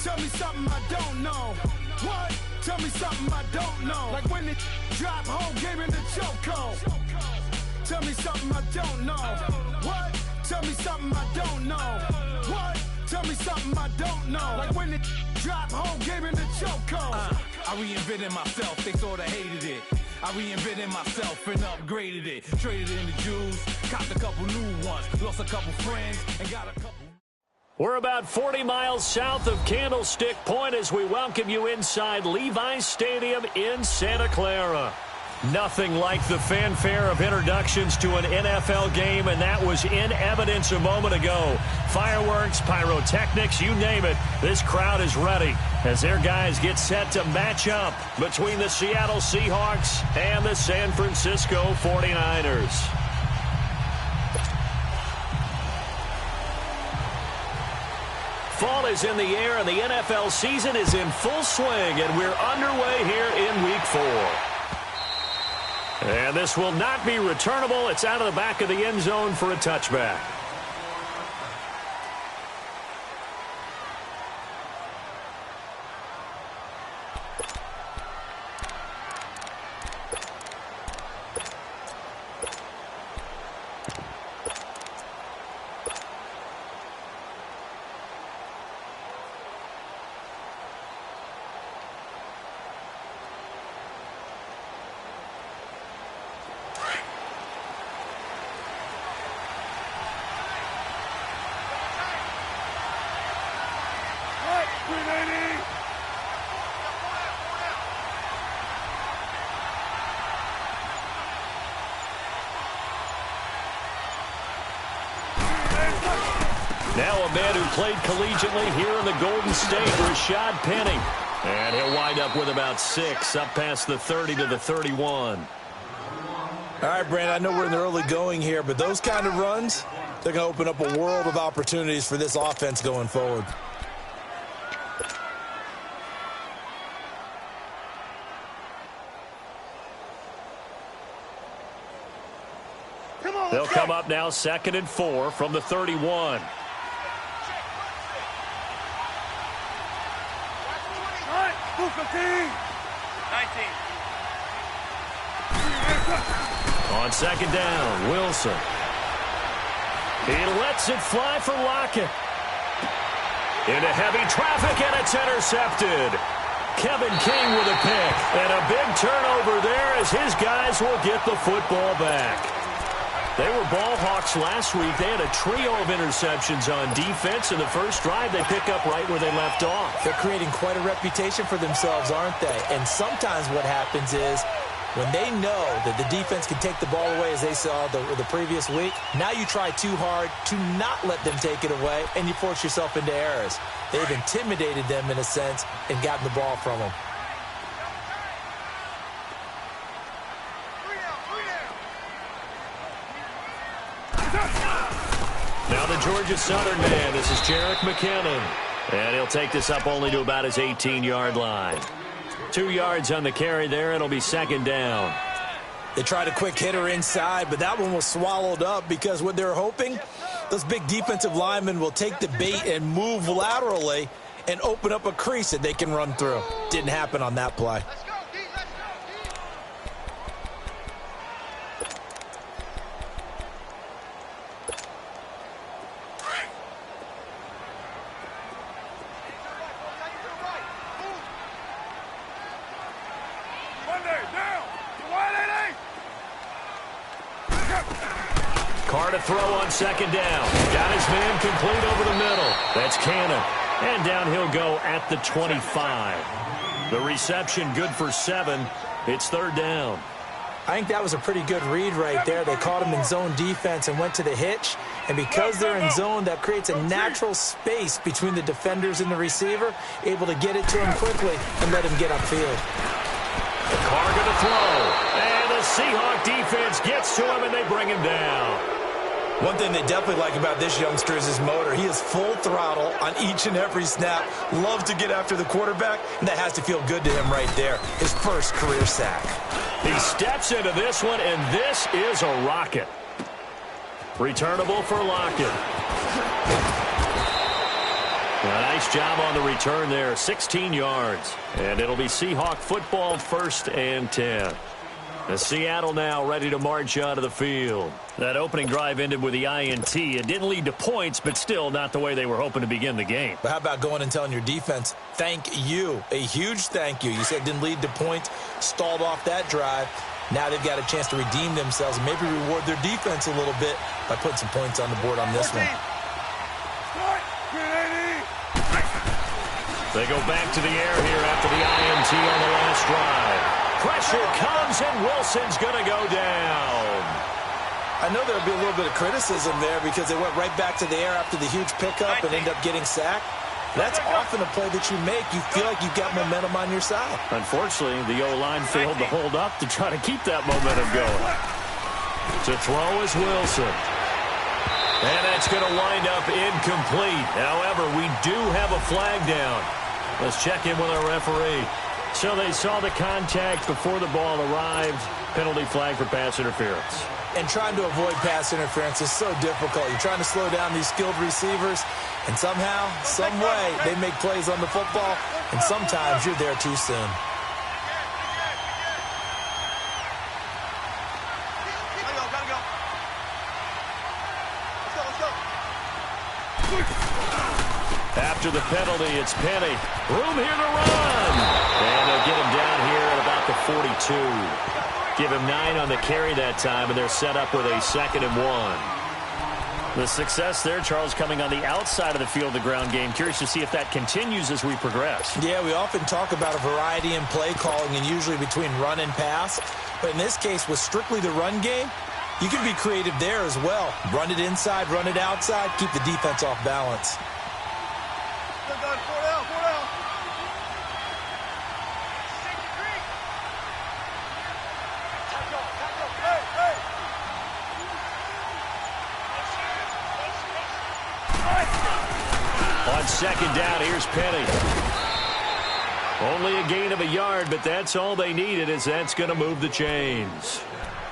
Tell me something I don't know. What? Tell me something I don't know. Like when it drop, whole game in the chokehold. Tell me something I don't know. What? Tell me something I don't know. What? Tell me something I don't know. Like when it drop, whole game in the chokehold. I reinvented myself, they sorta hated it. I reinvented myself and upgraded it. Traded in the Jews, copped a couple new ones. Lost a couple friends and got a couple. We're about 40 miles south of Candlestick Point as we welcome you inside Levi's Stadium in Santa Clara. Nothing like the fanfare of introductions to an NFL game, and that was in evidence a moment ago. Fireworks, pyrotechnics, you name it. This crowd is ready as their guys get set to match up between the Seattle Seahawks and the San Francisco 49ers. Fall is in the air, and the NFL season is in full swing, and we're underway here in Week 4. And this will not be returnable. It's out of the back of the end zone for a touchback. Now a man who played collegiately here in the Golden State, Rashad Penny. And he'll wind up with about 6, up past the 30 to the 31. All right, Brandon, I know we're in the early going here, but those kind of runs, they're going to open up a world of opportunities for this offense going forward. They'll come up now 2nd and 4 from the 31. On 2nd down, Wilson. He lets it fly for Lockett. Into heavy traffic, and it's intercepted. Kevin King with a pick. And a big turnover there as his guys will get the football back. They were ball hawks last week. They had a trio of interceptions on defense. In the first drive, they pick up right where they left off. They're creating quite a reputation for themselves, aren't they? And sometimes what happens is when they know that the defense can take the ball away, as they saw the previous week, now you try too hard to not let them take it away, and you force yourself into errors. They've intimidated them in a sense and gotten the ball from them. Now the Georgia Southern man, this is Jerick McKinnon. And he'll take this up only to about his 18-yard line. 2 yards on the carry there. It'll be 2nd down. They tried a quick hitter inside, but that one was swallowed up because what they're hoping, those big defensive linemen will take the bait and move laterally and open up a crease that they can run through. Didn't happen on that play. Carr to throw on 2nd down. Got his man complete over the middle. That's Cannon. And down he'll go at the 25. The reception good for 7. It's 3rd down. I think that was a pretty good read right there. They caught him in zone defense and went to the hitch. And because they're in zone, that creates a natural space between the defenders and the receiver, able to get it to him quickly and let him get upfield. Carr going to throw. And the Seahawk defense gets to him, and they bring him down. One thing they definitely like about this youngster is his motor. He is full throttle on each and every snap. Loves to get after the quarterback, and that has to feel good to him right there. His first career sack. He steps into this one, and this is a rocket. Returnable for Lockett. Nice job on the return there, 16 yards. And it'll be Seahawk football, 1st and 10. The Seattle now ready to march out of the field. That opening drive ended with the INT. It didn't lead to points, but still not the way they were hoping to begin the game. But how about going and telling your defense, thank you, a huge thank you. You said it didn't lead to points, stalled off that drive. Now they've got a chance to redeem themselves and maybe reward their defense a little bit by putting some points on the board on this one. They go back to the air here after the INT on the last drive. Pressure comes, and Wilson's going to go down. I know there'll be a little bit of criticism there because they went right back to the air after the huge pickup and end up getting sacked. That's often a play that you make. You feel like you've got momentum on your side. Unfortunately, the O-line failed to hold up to try to keep that momentum going. To throw is Wilson. And that's going to wind up incomplete. However, we do have a flag down. Let's check in with our referee. So they saw the contact before the ball arrived. Penalty flag for pass interference. And trying to avoid pass interference is so difficult. You're trying to slow down these skilled receivers, and somehow, some way, they make plays on the football, and sometimes you're there too soon. After the penalty, it's Penny. Room here to run. And they'll get him down here at about the 42. Give him 9 on the carry that time, and they're set up with a 2nd and 1. The success there, Charles, coming on the outside of the field, the ground game. Curious to see if that continues as we progress. Yeah, we often talk about a variety in play calling and usually between run and pass. But in this case, with strictly the run game, you can be creative there as well. Run it inside, run it outside, keep the defense off balance. On 2nd down, here's Penny. Only a gain of a yard, but that's all they needed, as that's going to move the chains.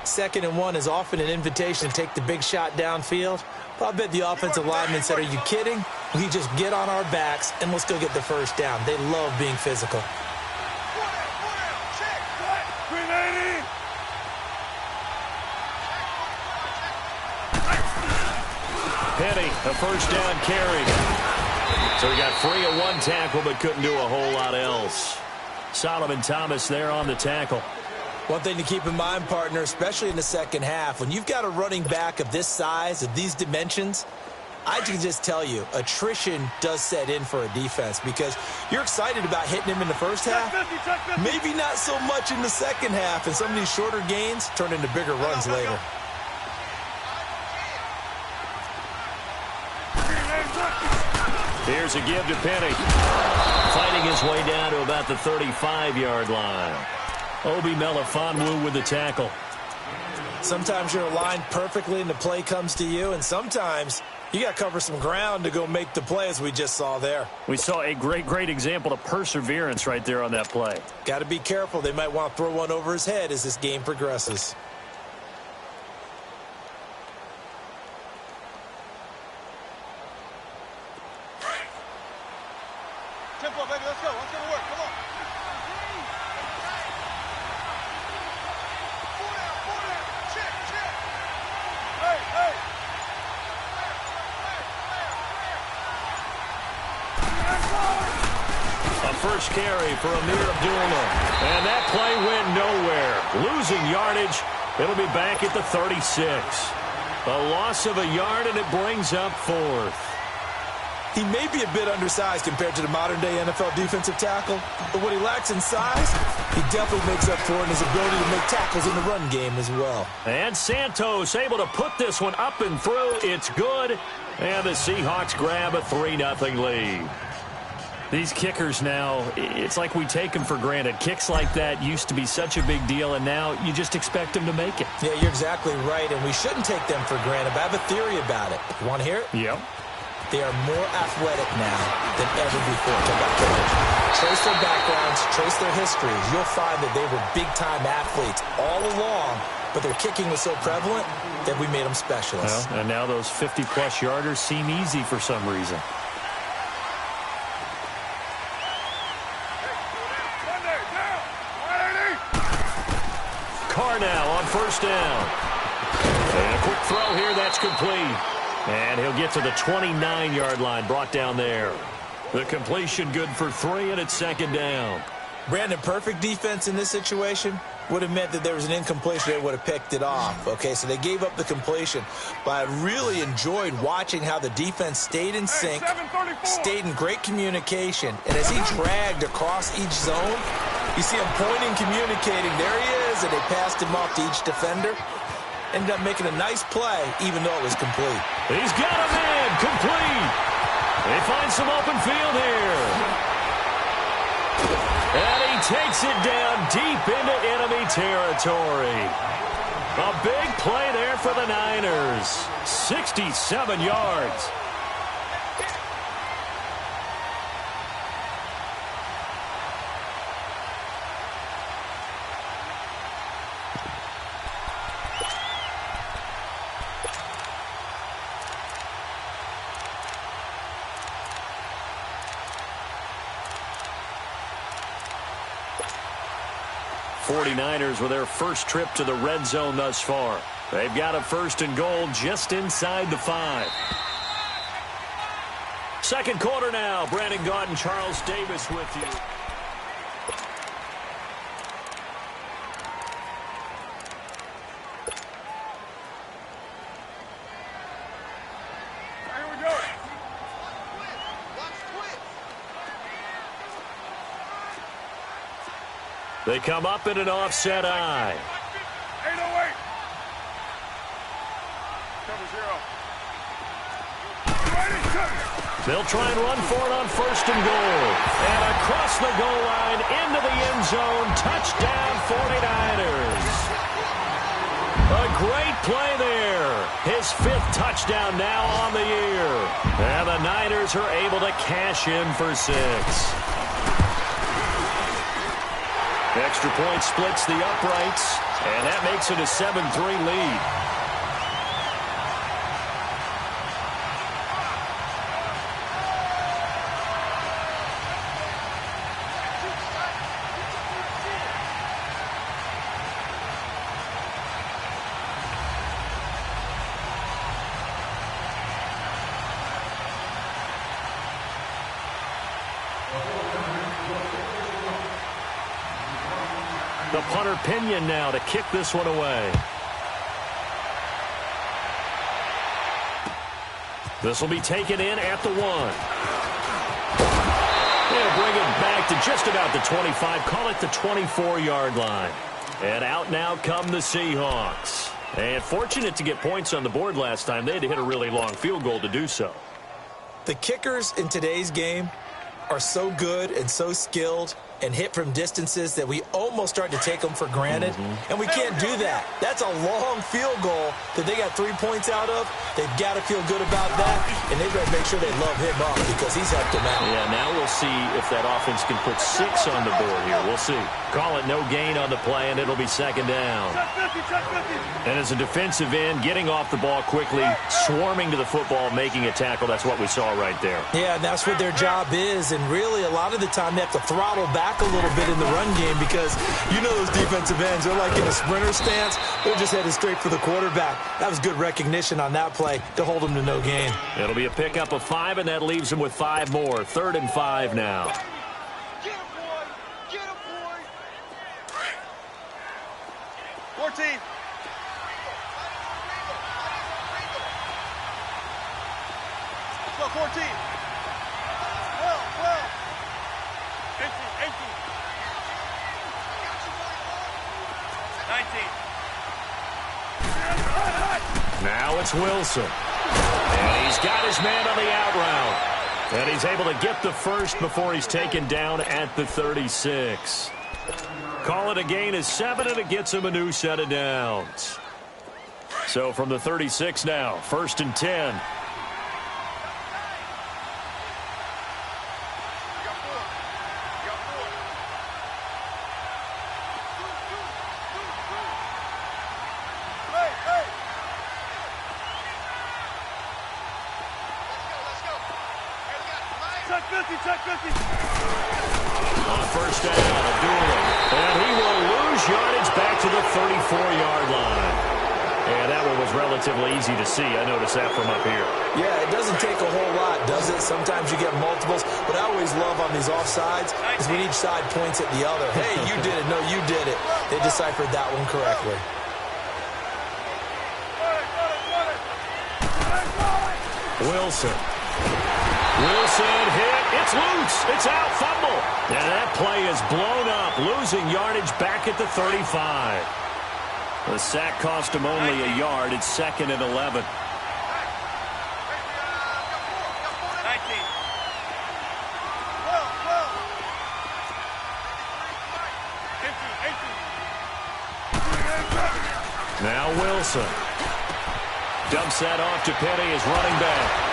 2nd and 1 is often an invitation to take the big shot downfield. But I bet the offensive lineman said, are you kidding? We just get on our backs and let's go get the 1st down. They love being physical. Penny, a 1st down carry. So he got free of 1 tackle, but couldn't do a whole lot else. Solomon Thomas there on the tackle. One thing to keep in mind, partner, especially in the second half, when you've got a running back of this size, of these dimensions, I can just tell you, attrition does set in for a defense because you're excited about hitting him in the first half, maybe not so much in the second half, and some of these shorter gains turn into bigger runs later. Here's a give to Penny. Fighting his way down to about the 35-yard line. Obi Melifonwu with the tackle. Sometimes you're aligned perfectly and the play comes to you, and sometimes you got to cover some ground to go make the play, as we just saw there. We saw a great example of perseverance right there on that play. Got to be careful. They might want to throw one over his head as this game progresses. Tempo, baby, let's go. Let's go to work. Come on. Check. Hey. A 1st carry for Amir Abdullah. And that play went nowhere. Losing yardage. It'll be back at the 36. A loss of a yard, and it brings up 4th. He may be a bit undersized compared to the modern-day NFL defensive tackle, but what he lacks in size, he definitely makes up for in his ability to make tackles in the run game as well. And Santos able to put this one up and through. It's good. And the Seahawks grab a 3-0 lead. These kickers now, it's like we take them for granted. Kicks like that used to be such a big deal, and now you just expect them to make it. Yeah, you're exactly right, and we shouldn't take them for granted. But I have a theory about it. You want to hear it? Yep. They are more athletic now than ever before. Trace their backgrounds, trace their histories. You'll find that they were big-time athletes all along, but their kicking was so prevalent that we made them specialists. Well, and now those 50-plus yarders seem easy for some reason. Carr now on first down. And a quick throw here, that's complete. And he'll get to the 29-yard line, brought down there. The completion good for 3, and it's second down. Brandon, perfect defense in this situation would have meant that there was an incompletion. They would have picked it off. Okay, so they gave up the completion. But I really enjoyed watching how the defense stayed in sync, stayed in great communication. And as he dragged across each zone, you see him pointing, communicating. There he is, and they passed him off to each defender. Ended up making a nice play, even though it was complete. He's got a man, complete. They find some open field here. And he takes it down deep into enemy territory. A big play there for the Niners. 67 yards. Niners with their first trip to the red zone thus far. They've got a first and goal just inside the 5. Second quarter now. Brandon Gaudin and Charles Davis with you. They come up in an offset eye. 808. They'll try and run for it on first and goal. And across the goal line into the end zone. Touchdown 49ers. A great play there. His 5th touchdown now on the year. And the Niners are able to cash in for 6. Extra point splits the uprights, and that makes it a 7-3 lead. The punter Pinion now to kick this one away. This will be taken in at the 1. They'll bring it back to just about the 25. Call it the 24-yard line. And out now come the Seahawks. And fortunate to get points on the board last time. They had to hit a really long field goal to do so. The kickers in today's game are so good and so skilled and hit from distances that we almost start to take them for granted. And we can't do that. That's a long field goal that they got 3 points out of. They've got to feel good about that, and they've got to make sure they love him up because he's helped them out. Yeah, now we'll see if that offense can put 6 on the board here. We'll see. Call it no gain on the play, and it'll be second down. And as a defensive end, getting off the ball quickly, swarming to the football, making a tackle, that's what we saw right there. Yeah, that's what their job is, and really a lot of the time they have to throttle back a little bit in the run game because you know those defensive ends, they're like in a sprinter stance. They're just headed straight for the quarterback. That was good recognition on that play to hold them to no gain. It'll be a pickup of 5, and that leaves them with 5 more. 3rd and 5 now. Get him, boy. Get him, boy. 14. Let's go, 14. 12, 12. 18, 18. 19. Now it's Wilson. And he's got his man on the out route. And he's able to get the first before he's taken down at the 36. Call it a gain of 7, and it gets him a new set of downs. So from the 36 now, 1st and 10. Check 50. On first down, Abdullah. And he will lose gains yardage back to the 34-yard line. And that one was relatively easy to see. I noticed that from up here. Yeah, it doesn't take a whole lot, does it? Sometimes you get multiples. But I always love on these offsides is when each side points at the other. Hey, you did it. No, you did it. They deciphered that one correctly. Wilson hit. It's loose. It's out. Fumble. And that play is blown up, losing yardage back at the 35. The sack cost him only a yard. It's 2nd and 11. Now Wilson dumps that off to Penny as running back.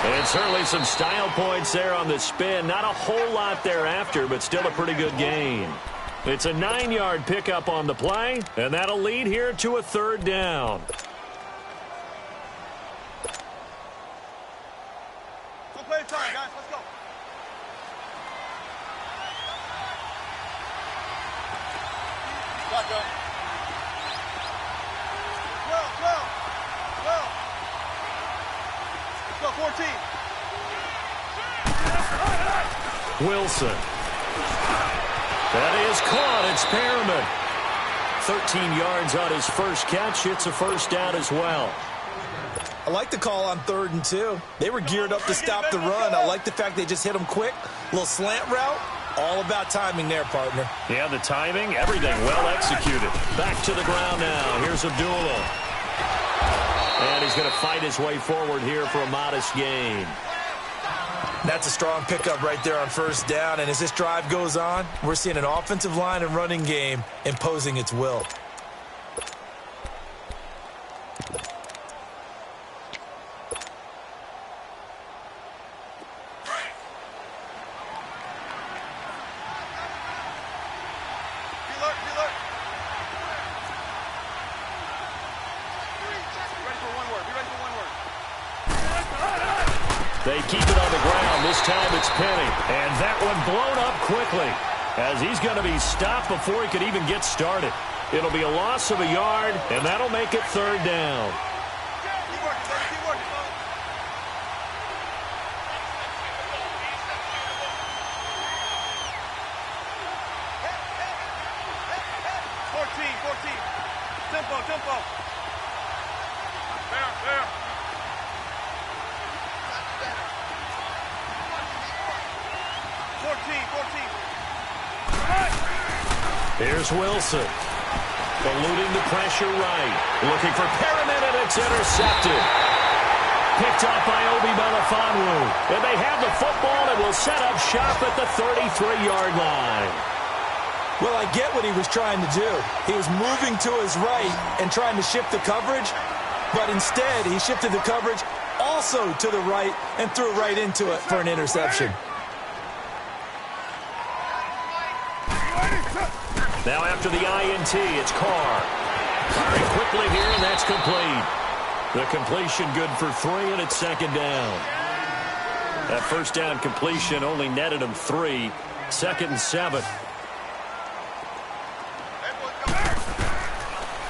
And certainly some style points there on the spin. Not a whole lot thereafter, but still a pretty good gain. It's a 9-yard pickup on the play, and that'll lead here to a 3rd down. Go play time, guys. Let's go. Shotgun. 12. Let's go, 14. Wilson. That is caught. It's Perriman. 13 yards on his first catch. It's a 1st down as well. I like the call on 3rd and 2. They were geared up to stop the run. I like the fact they just hit him quick. A little slant route. All about timing there, partner. Yeah, the timing, everything well executed. Back to the ground now. Here's Abdullah. And he's going to fight his way forward here for a modest gain. That's a strong pickup right there on 1st down. And as this drive goes on, we're seeing an offensive line and running game imposing its will. They keep it on the ground. This time it's Penny. And that one blown up quickly as he's going to be stopped before he could even get started. It'll be a loss of a yard, and that'll make it 3rd down. Keep working. 14. Tempo. There. 14. Here's Wilson. Eluding the pressure right. Looking for Perriman, and it's intercepted. Picked up by Obi Melifonwu. And they have the football and will set up shop at the 33-yard line. Well, I get what he was trying to do. He was moving to his right and trying to shift the coverage, but instead he shifted the coverage also to the right and threw right into it for an interception. Now after the INT, it's Carr. Firing quickly here, and that's complete. The completion good for 3, and it's 2nd down. That 1st down completion only netted him 3. 2nd and 7.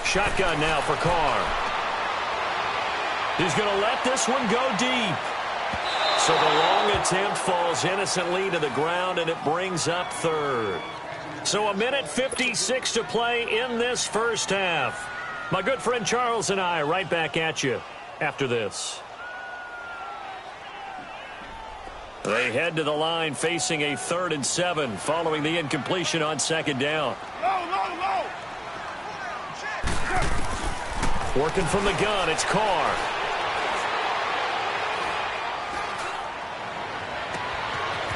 Shotgun now for Carr. He's going to let this one go deep. So the long attempt falls innocently to the ground, and it brings up 3rd. So 1:56 to play in this 1st half. My good friend Charles and I right back at you after this. They head to the line facing a 3rd and 7 following the incompletion on 2nd down. Low. Working from the gun, it's Carr.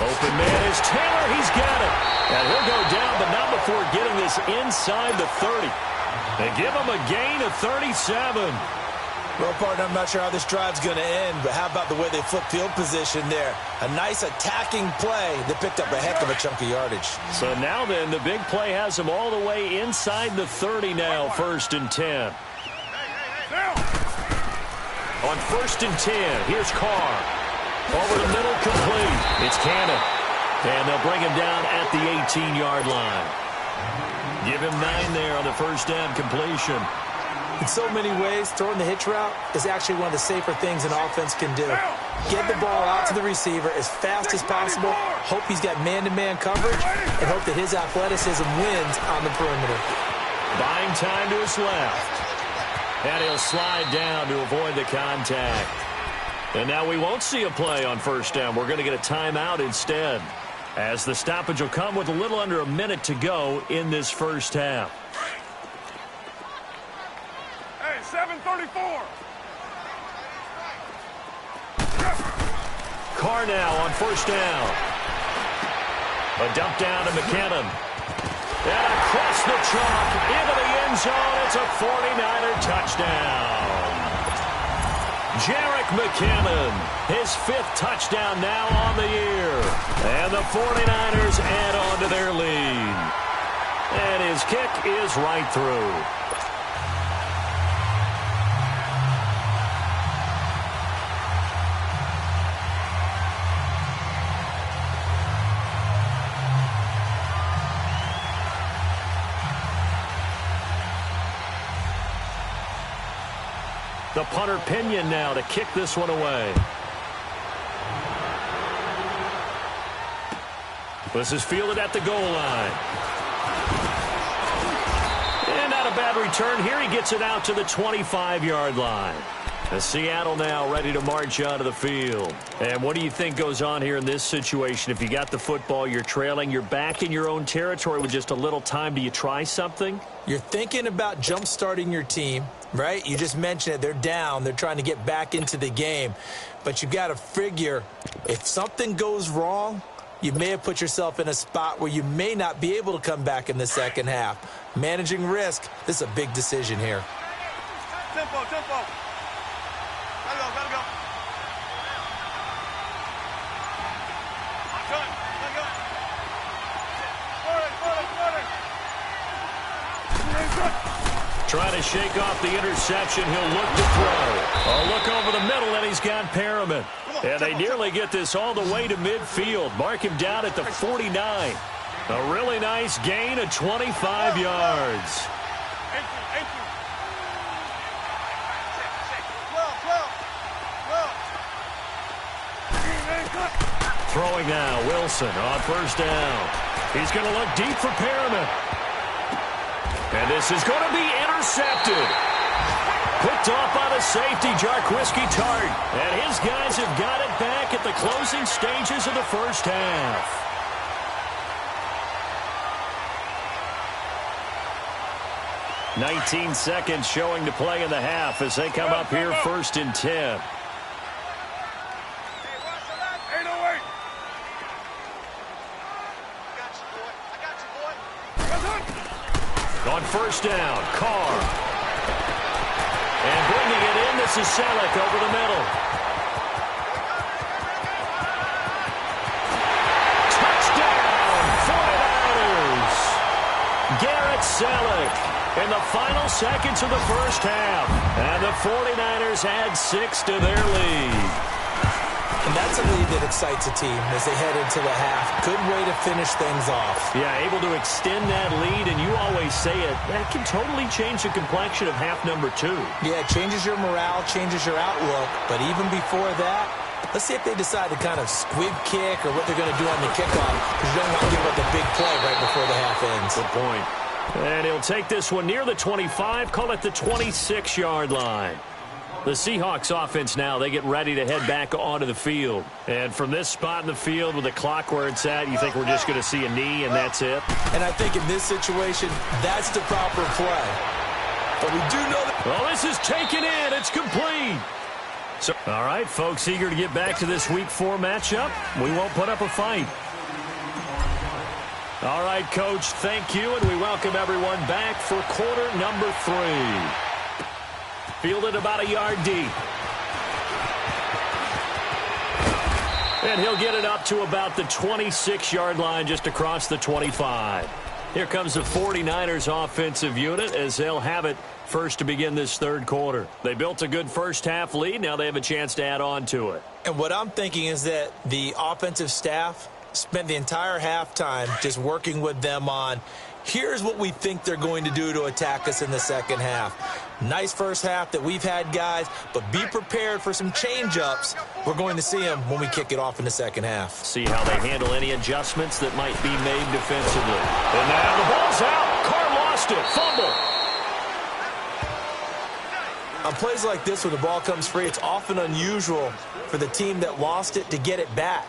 Open man is Taylor. He's got it. And he'll go down, but not before getting this inside the 30. They give him a gain of 37. Well, partner, I'm not sure how this drive's going to end, but how about the way they flip field position there? A nice attacking play that picked up a heck of a chunk of yardage. So now then, the big play has him all the way inside the 30 now, 1st and 10. On 1st and 10, here's Carr. Over the middle, complete. It's Cannon. And they'll bring him down at the 18-yard line. Give him 9 there on the first down completion. In so many ways, throwing the hitch route is actually one of the safer things an offense can do. Get the ball out to the receiver as fast as possible, hope he's got man-to-man coverage, and hope that his athleticism wins on the perimeter. Buying time to his left. And he'll slide down to avoid the contact. And now we won't see a play on first down. We're going to get a timeout instead, as the stoppage will come with a little under a minute to go in this first half. Hey, 7:34. Carr now on first down. A dump down to McKinnon. And across the chalk into the end zone. It's a 49er touchdown. Jerick McKinnon, his 5th touchdown now on the year. And the 49ers add on to their lead. And his kick is right through. The punter Pinion now to kick this one away. This is fielded at the goal line. And not a bad return here. He gets it out to the 25-yard line. The Seattle now ready to march onto the field. And what do you think goes on here in this situation? If you got the football, you're trailing, you're back in your own territory with just a little time. Do you try something? You're thinking about jump-starting your team, right? You just mentioned it. They're down. They're trying to get back into the game. But you got to figure if something goes wrong, you may have put yourself in a spot where you may not be able to come back in the second half. Managing risk, this is a big decision here. Tempo, tempo. Gotta go, gotta go. Done, let go. Trying to shake off the interception. He'll look to throw. A look over the middle, and he's got Perriman. And they nearly get this all the way to midfield. Mark him down at the 49. A really nice gain of 25 yards. Throwing now, Wilson on first down. He's going to look deep for Perriman. And this is going to be intercepted. Picked off by the safety, Jarquiski Tart. And his guys have got it back at the closing stages of the first half. "19 seconds showing to play in the half as they come up here 1st and 10. On first down, Carr. And bringing it in, this is Selleck over the middle. Touchdown, 49ers. Garrett Selleck in the final seconds of the first half. And the 49ers add 6 to their lead. And that's a lead that excites a team as they head into the half. Good way to finish things off. Yeah, able to extend that lead, and you always say it, that can totally change the complexion of half number 2. Yeah, it changes your morale, changes your outlook. But even before that, let's see if they decide to kind of squib kick or what they're going to do on the kickoff, because you don't want to give up a big play right before the half ends. Good point. And he'll take this one near the 25, call it the 26-yard line. The Seahawks offense now, they get ready to head back onto the field. And from this spot in the field with the clock where it's at, you think we're just going to see a knee and that's it? And I think in this situation, that's the proper play. But we do know that... Well, this is taken in. It's complete. So, all right, folks, eager to get back to this Week 4 matchup. We won't put up a fight. All right, Coach, thank you, and we welcome everyone back for quarter number 3. Fielded about a yard deep. And he'll get it up to about the 26-yard line just across the 25. Here comes the 49ers offensive unit as they'll have it first to begin this third quarter. They built a good first half lead. Now they have a chance to add on to it. And what I'm thinking is that the offensive staff spent the entire halftime just working with them on, here's what we think they're going to do to attack us in the second half. Nice first half that we've had, guys, but be prepared for some change-ups. We're going to see them when we kick it off in the second half. See how they handle any adjustments that might be made defensively. And now the ball's out. Carr lost it. Fumble. On plays like this where the ball comes free, it's often unusual for the team that lost it to get it back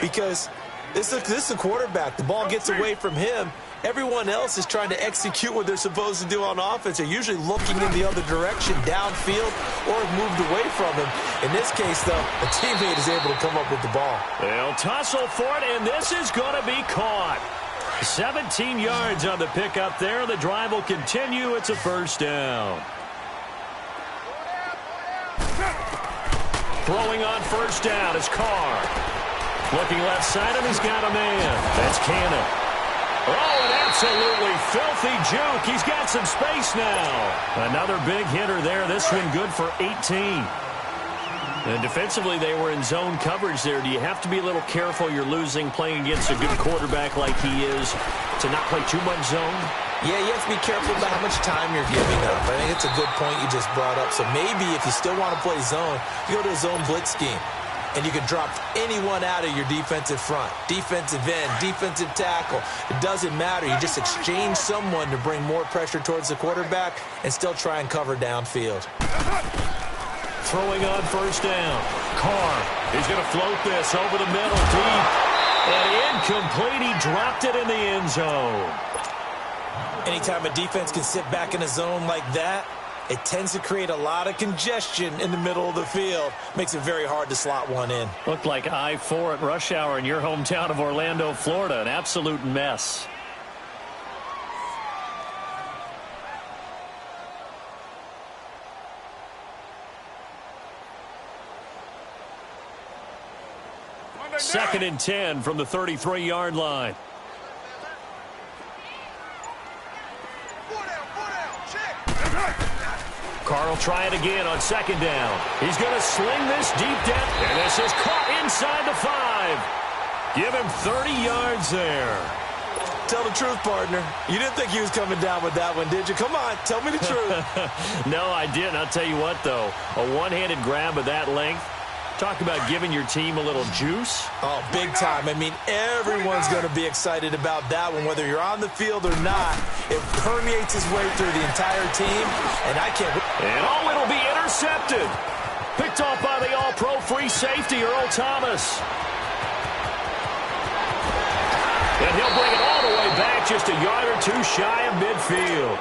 because this is a quarterback. The ball gets away from him. Everyone else is trying to execute what they're supposed to do on offense. They're usually looking in the other direction, downfield, or have moved away from him. In this case, though, a teammate is able to come up with the ball. They'll tussle for it, and this is going to be caught. 17 yards on the pickup there. The drive will continue. It's a first down. Throwing on first down is Carr. Looking left side, and he's got a man. That's Cannon. Oh, an absolutely filthy juke. He's got some space now. Another big hitter there. This one good for 18. And defensively, they were in zone coverage there. Do you have to be a little careful? You're losing playing against a good quarterback like he is to not play too much zone? Yeah, you have to be careful about how much time you're giving up. I think it's a good point you just brought up. So maybe if you still want to play zone, you go to a zone blitz scheme. And you can drop anyone out of your defensive front. Defensive end, defensive tackle. It doesn't matter. You just exchange someone to bring more pressure towards the quarterback and still try and cover downfield. Throwing on first down. Carr. He's going to float this over the middle deep. And incomplete. He dropped it in the end zone. Anytime a defense can sit back in a zone like that, it tends to create a lot of congestion in the middle of the field. Makes it very hard to slot one in. Looked like I-4 at rush hour in your hometown of Orlando, Florida. An absolute mess. Second and 10 from the 33-yard line. Carr will try it again on second down. He's going to sling this deep down. And this is caught inside the 5. Give him 30 yards there. Tell the truth, partner. You didn't think he was coming down with that one, did you? Come on, tell me the truth. No, I didn't. I'll tell you what, though. A one-handed grab of that length. Talk about giving your team a little juice. Oh, big time. I mean, everyone's going to be excited about that one, whether you're on the field or not. It permeates his way through the entire team, and I can't... And oh, it'll be intercepted. Picked off by the all-pro free safety, Earl Thomas. And he'll bring it all the way back, just a yard or two shy of midfield.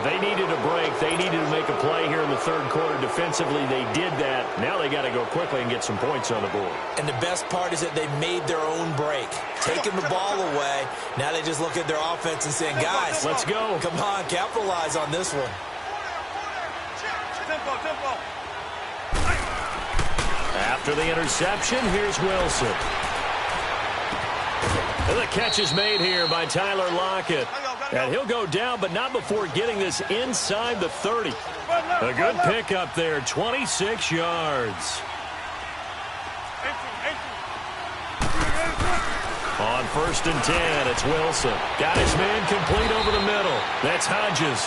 They needed a break. They needed to make a play here in the third quarter. Defensively, they did that. Now they got to go quickly and get some points on the board. And the best part is that they made their own break, taking the ball away. Now they just look at their offense and saying, guys, let's go. Come on, capitalize on this one. After the interception, here's Wilson. And the catch is made here by Tyler Lockett. And he'll go down, but not before getting this inside the 30. A good pickup there, 26 yards. On first and 10, it's Wilson. Got his man complete over the middle. That's Hodges.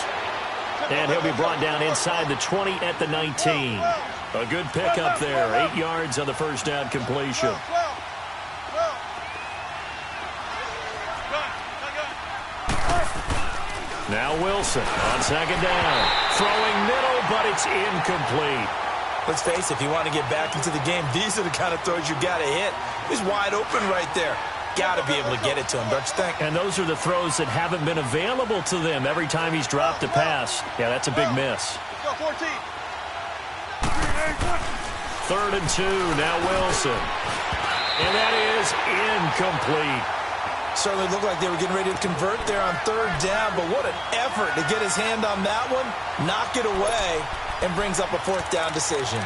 And he'll be brought down inside the 20 at the 19. A good pickup there, 8 yards on the first down completion. Now Wilson on second down. Throwing middle, but it's incomplete. Let's face it, if you want to get back into the game, these are the kind of throws you got to hit. He's wide open right there. Got to be able to get it to him, don't you think? And those are the throws that haven't been available to them every time he's dropped a pass. Yeah, that's a big miss. 3rd and 2, now Wilson. And that is incomplete. Certainly looked like they were getting ready to convert there on 3rd down, but what an effort to get his hand on that one, knock it away, and brings up a 4th down decision.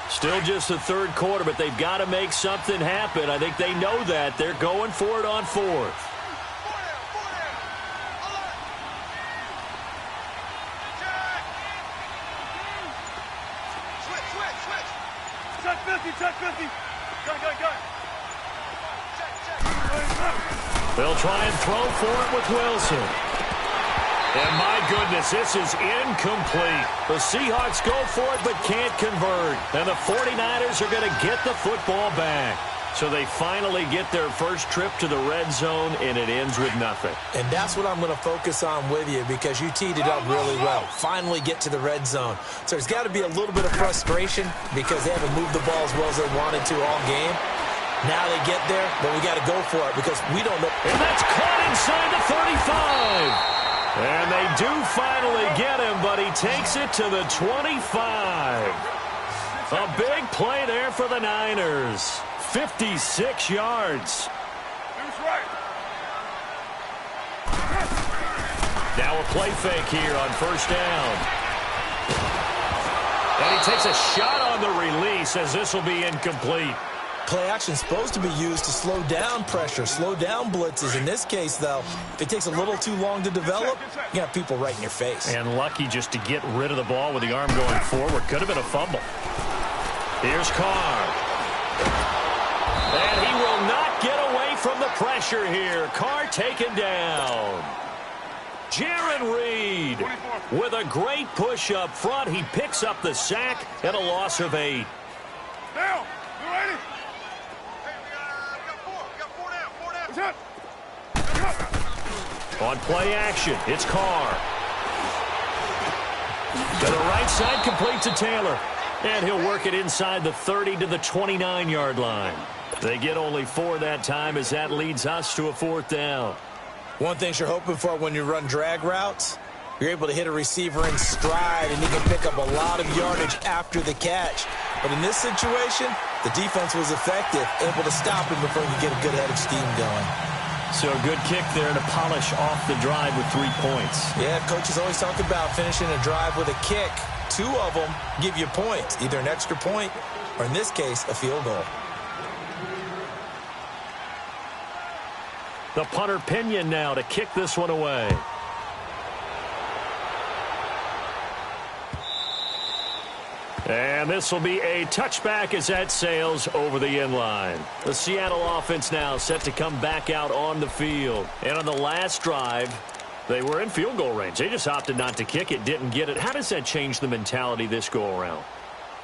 Still just the third quarter, but they've got to make something happen. I think they know that. They're going for it on 4th. Check 50, check 50. Gun. They'll try and throw for it with Wilson. And my goodness, this is incomplete. The Seahawks go for it but can't convert. And the 49ers are going to get the football back. So they finally get their first trip to the red zone, and it ends with nothing. And that's what I'm going to focus on with you, because you teed it up really well. Finally get to the red zone. So there's got to be a little bit of frustration because they haven't moved the ball as well as they wanted to all game. Now they get there, but we got to go for it because we don't know. And that's caught inside the 35. And they do finally get him, but he takes it to the 25. A big play there for the Niners. 56 yards. Now a play fake here on first down. And he takes a shot on the release as this will be incomplete. Play action is supposed to be used to slow down pressure, slow down blitzes. In this case, though, if it takes a little too long to develop, you got people right in your face. And lucky just to get rid of the ball with the arm going forward. Could have been a fumble. Here's Carr. And he will not get away from the pressure here. Carr taken down. Jaron Reed with a great push up front. He picks up the sack and a loss of 8. Down. You ready? Hey, we got four down. On play action, it's Carr. To the right side, complete to Taylor. And he'll work it inside the 30 to the 29-yard line. They get only 4 that time as that leads us to a 4th down. One thing you're hoping for when you run drag routes, you're able to hit a receiver in stride, and he can pick up a lot of yardage after the catch. But in this situation, the defense was effective, able to stop him before he could get a good head of steam going. So a good kick there to polish off the drive with 3 points. Yeah, coaches always talk about finishing a drive with a kick. 2 of them give you points, either an extra point or, in this case, a field goal. The punter Pinion now to kick this one away. And this will be a touchback as that sails over the end line. The Seattle offense now set to come back out on the field. And on the last drive, they were in field goal range. They just opted not to kick it, didn't get it. How does that change the mentality this go-around?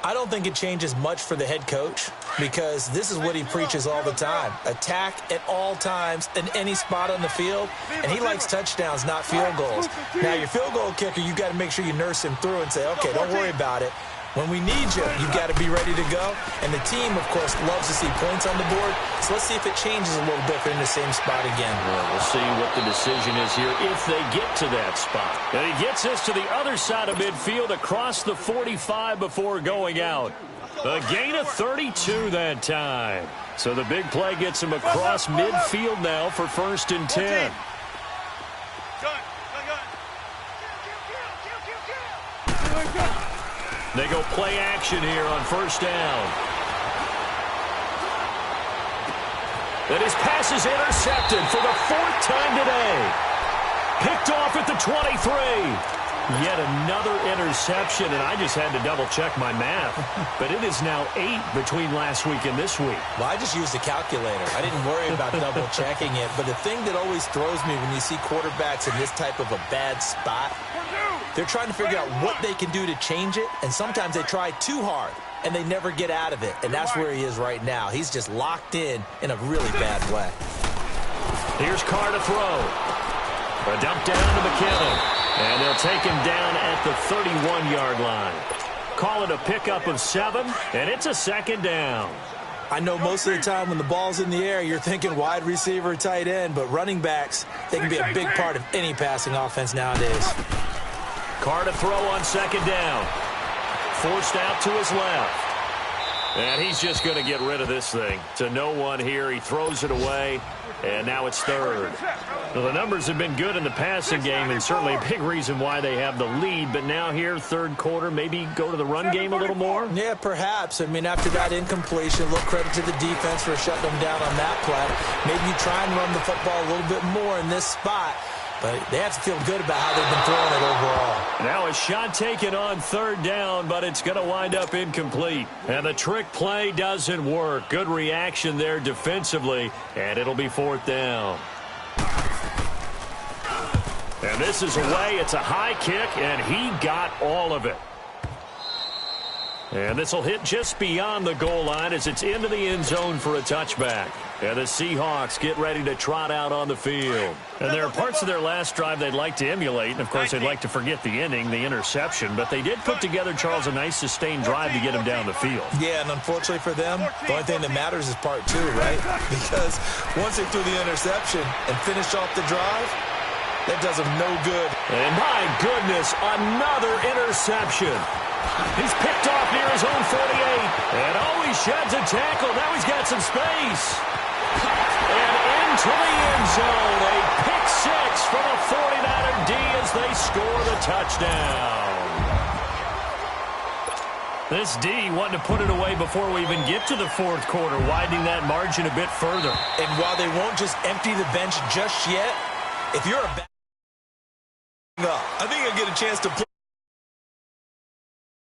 I don't think it changes much for the head coach because this is what he preaches all the time. Attack at all times in any spot on the field, and he likes touchdowns, not field goals. Now, your field goal kicker, you've got to make sure you nurse him through and say, okay, don't worry about it. When we need you, you've got to be ready to go. And the team, of course, loves to see points on the board. So let's see if it changes a little bit if they're in the same spot again. Well, we'll see what the decision is here if they get to that spot. And he gets this to the other side of midfield across the 45 before going out. A gain of 32 that time. So the big play gets him across midfield now for 1st and 10. They go play action here on 1st down. And his pass is intercepted for the 4th time today. Picked off at the 23. Yet another interception, and I just had to double-check my math. But it is now 8 between last week and this week. Well, I just used a calculator. I didn't worry about double-checking it. But the thing that always throws me when you see quarterbacks in this type of a bad spot, they're trying to figure out what they can do to change it, and sometimes they try too hard, and they never get out of it. And that's where he is right now. He's just locked in a really bad way. Here's Carr to throw. A dump down to McKinnon. And they'll take him down at the 31-yard line. Call it a pickup of 7, and it's a 2nd down. I know most of the time when the ball's in the air, you're thinking wide receiver, tight end, but running backs, they can be a big part of any passing offense nowadays. Carr to throw on 2nd down. Forced out to his left. And he's just going to get rid of this thing. To no one here. He throws it away, and now it's 3rd. Well, the numbers have been good in the passing game, and certainly a big reason why they have the lead. But now here, 3rd quarter, maybe go to the run game a little more? Yeah, perhaps. I mean, after that incompletion, a little credit to the defense for shutting them down on that play. Maybe you try and run the football a little bit more in this spot. But they have to feel good about how they've been throwing it overall. Now a shot taken on third down, but it's going to wind up incomplete. And the trick play doesn't work. Good reaction there defensively, and it'll be fourth down. And this is away. It's a high kick, and he got all of it. And this will hit just beyond the goal line as it's into the end zone for a touchback. And the Seahawks get ready to trot out on the field. And there are parts of their last drive they'd like to emulate. And, of course, they'd like to forget the inning, the interception. But they did put together, Charles, a nice sustained drive to get him down the field. Yeah, and unfortunately for them, the only thing that matters is part two, right? Because once they threw the interception and finished off the drive, that does them no good. And, my goodness, another interception. He's picked off near his own 48. And, he sheds a tackle. Now he's got some space. And into the end zone. A pick six from a 49er D as they score the touchdown. This D wanting to put it away before we even get to the fourth quarter, widening that margin a bit further. And while they won't just empty the bench just yet, if you're a back up, I think you'll get a chance to play.